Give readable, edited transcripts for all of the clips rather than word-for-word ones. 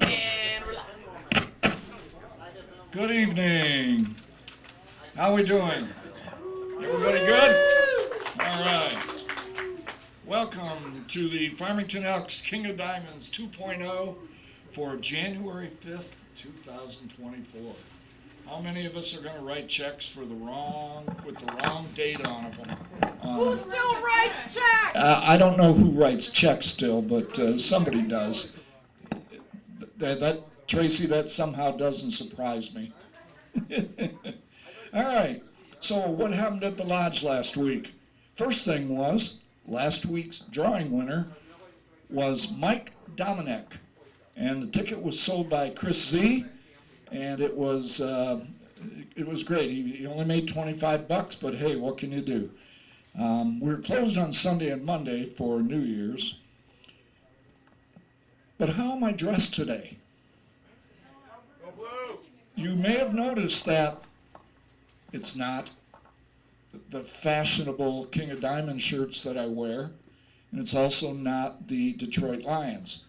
And we're live. Good evening. How we doing? Everybody good? All right. Welcome to the Farmington Elks King of Diamonds 2.0 for January 5th, 2024. How many of us are going to write checks for with the wrong date on them? Who still writes checks? I don't know who writes checks still, but somebody does. Tracy, that somehow doesn't surprise me. All right. So what happened at the lodge last week? First thing was, last week's drawing winner was Mike Dominic, and the ticket was sold by Chris Z, and it was great. He only made $25, but hey, what can you do? We were closed on Sunday and Monday for New Year's. But how am I dressed today? You may have noticed that it's not the fashionable King of Diamonds shirts that I wear, and it's also not the Detroit Lions,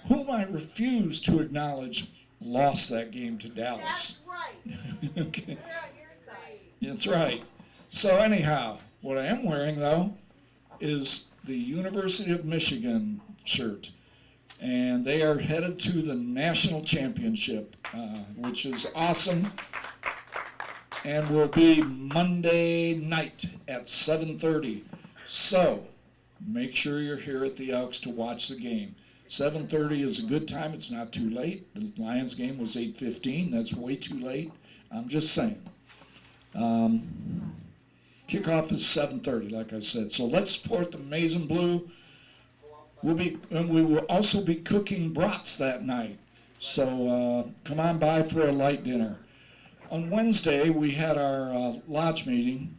whom I refuse to acknowledge lost that game to Dallas. That's right. Okay. We're on your side. That's right. So anyhow, what I am wearing, though, is the University of Michigan shirt. And they are headed to the national championship, which is awesome. And will be Monday night at 7:30. So make sure you're here at the Elks to watch the game. 7:30 is a good time. It's not too late. The Lions game was 8:15. That's way too late. I'm just saying. Kickoff is 7:30, like I said. So let's support the Maize and Blue. We will also be cooking brats that night. So come on by for a light dinner. On Wednesday, we had our lodge meeting,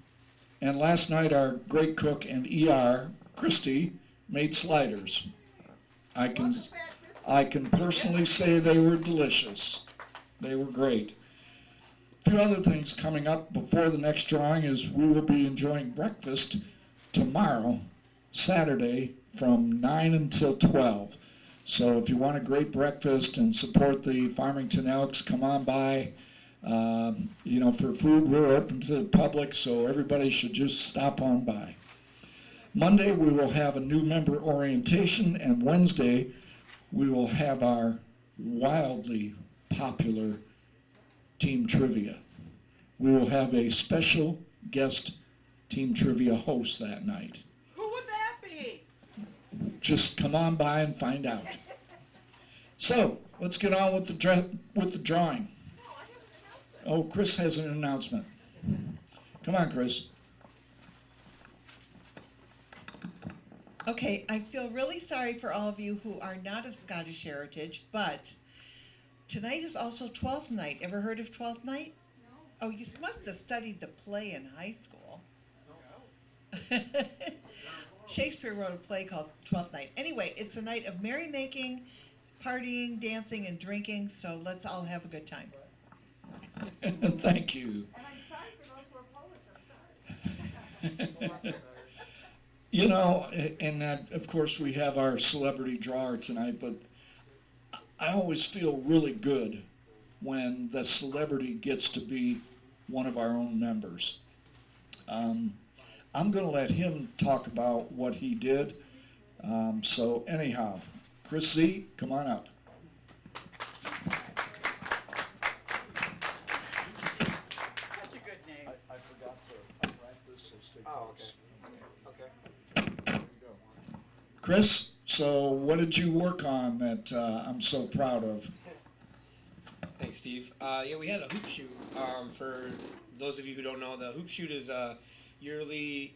and last night our great cook and ER, Christy, made sliders. I can personally say they were delicious. They were great. A few other things coming up before the next drawing is we will be enjoying breakfast tomorrow, Saturday, from 9 until 12. So if you want a great breakfast and support the Farmington Elks, come on by. For food, we're open to the public, so everybody should just stop on by. Monday, we will have a new member orientation, and Wednesday, we will have our wildly popular team trivia. We will have a special guest team trivia host that night. Who would that be? Just come on by and find out. So, let's get on with the drawing. Oh, Chris has an announcement. Come on, Chris. Okay, I feel really sorry for all of you who are not of Scottish heritage, but tonight is also Twelfth Night. Ever heard of Twelfth Night? No. Oh, you must have studied the play in high school. No. Shakespeare wrote a play called Twelfth Night. Anyway, it's a night of merrymaking, partying, dancing, and drinking, so let's all have a good time. Thank you. And I'm sorry for those who are Polish, I'm sorry. And of course we have our celebrity drawer tonight, but I always feel really good when the celebrity gets to be one of our own members. I'm going to let him talk about what he did. So anyhow, Chris Z, come on up. Such a good name. I forgot to unwrap this, so stay close. Okay. Chris, so what did you work on that I'm so proud of? Thanks, Steve. We had a hoop shoot. For those of you who don't know, the hoop shoot is a yearly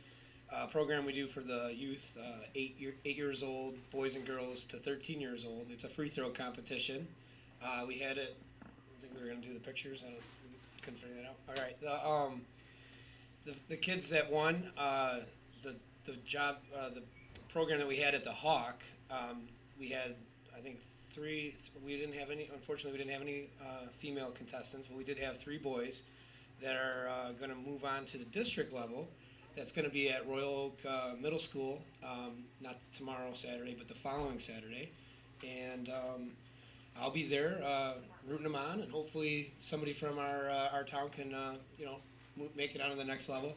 program we do for the youth, 8 years old, boys and girls to 13 years old. It's a free throw competition. We had it. I think we were going to do the pictures. I couldn't figure that out. All right. The kids that won the program that we had at the Hawk. We had, I think, three. We didn't have any. Unfortunately, we didn't have any female contestants, but we did have 3 boys that are going to move on to the district level. That's going to be at Royal Oak Middle School, not tomorrow, Saturday, but the following Saturday. and I'll be there rooting them on, and hopefully somebody from our town can make it on to the next level.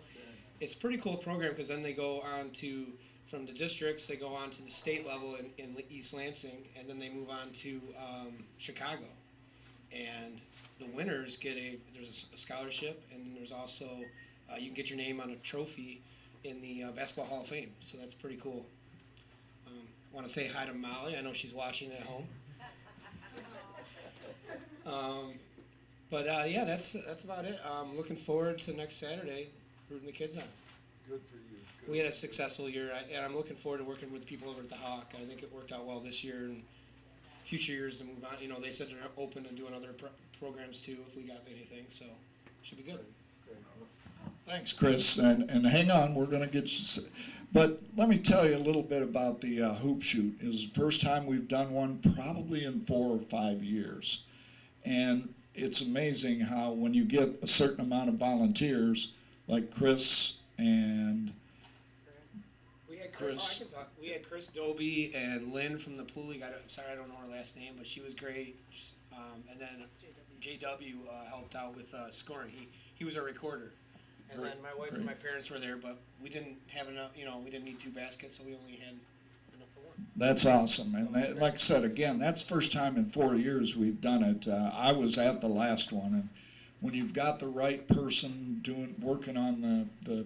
It's a pretty cool program because then they go on to, from the districts, they go on to the state level in East Lansing, and then they move on to Chicago. And the winners there's a scholarship, and then there's also, you can get your name on a trophy in the Basketball Hall of Fame. So that's pretty cool. Want to say hi to Molly. I know she's watching at home. Yeah, that's about it. Looking forward to next Saturday, rooting the kids on. Good for you. Good. We had a successful year, and I'm looking forward to working with people over at the Hawk. I think it worked out well this year, and future years to move on. You know, they said they're open to doing other programs too if we got anything, so should be good. Great. Thanks, Chris, and hang on, we're going to get you. But let me tell you a little bit about the hoop shoot. It's the first time we've done one probably in 4 or 5 years, and it's amazing how when you get a certain amount of volunteers, like Chris and We had Chris. I can talk. We had Chris Doby and Lynn from the pool league. I'm sorry, I don't know her last name, but she was great. And then JW helped out with scoring. He was our recorder. And then my wife and my parents were there, but we didn't have enough. We didn't need 2 baskets, so we only had enough for one. That's awesome. And that, like I said, again, that's the first time in 4 years we've done it. I was at the last one, and when you've got the right person working on the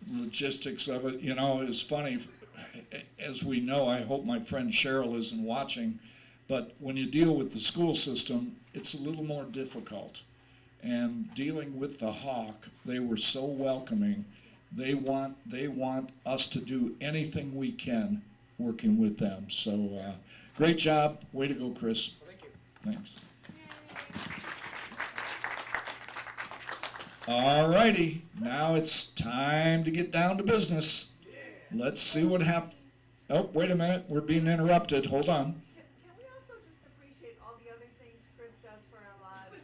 logistics of it, it's funny. As we know, I hope my friend Cheryl isn't watching, but when you deal with the school system, it's a little more difficult. And dealing with the Hawk, they were so welcoming. They want us to do anything we can working with them. So great job. Way to go, Chris. Well, thank you. Thanks. All righty, now it's time to get down to business. Let's see what happened. Oh, wait a minute, we're being interrupted. Hold on. Can we also just appreciate all the other things Chris does for our lodge?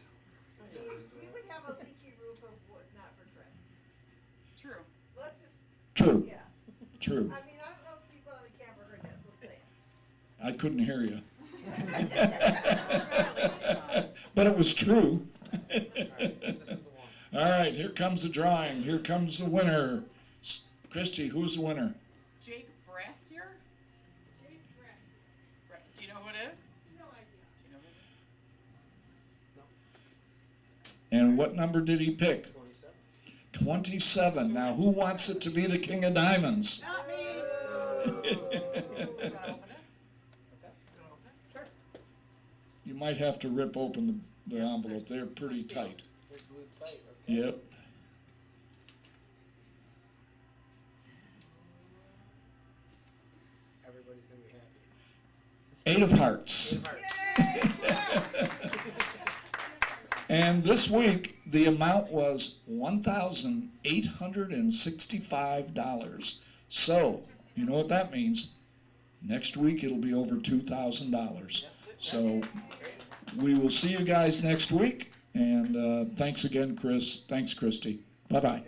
We would have a leaky roof of woods, not for Chris. True. Let's just, True, yeah. true. I mean, I don't know if people on the camera heard that, so say it. I couldn't hear you. Alright, But it was true. This is the one. All right, here comes the drawing. Here comes the winner. Christy, who's the winner? Jake Brassier? Do you know who it is? No idea. Do you know who it is? And what number did he pick? 27. 27. Now, who wants it to be the King of Diamonds? Not me. You gotta open it. What's that? You gonna open it? Sure. You might have to rip open the envelope. They're pretty tight. There's glued site. Okay. Yep. Everybody's gonna be happy. 8 of hearts. And this week, the amount was $1,865. So, you know what that means? Next week, it'll be over $2,000. So, we will see you guys next week. And thanks again, Chris. Thanks, Christy. Bye-bye.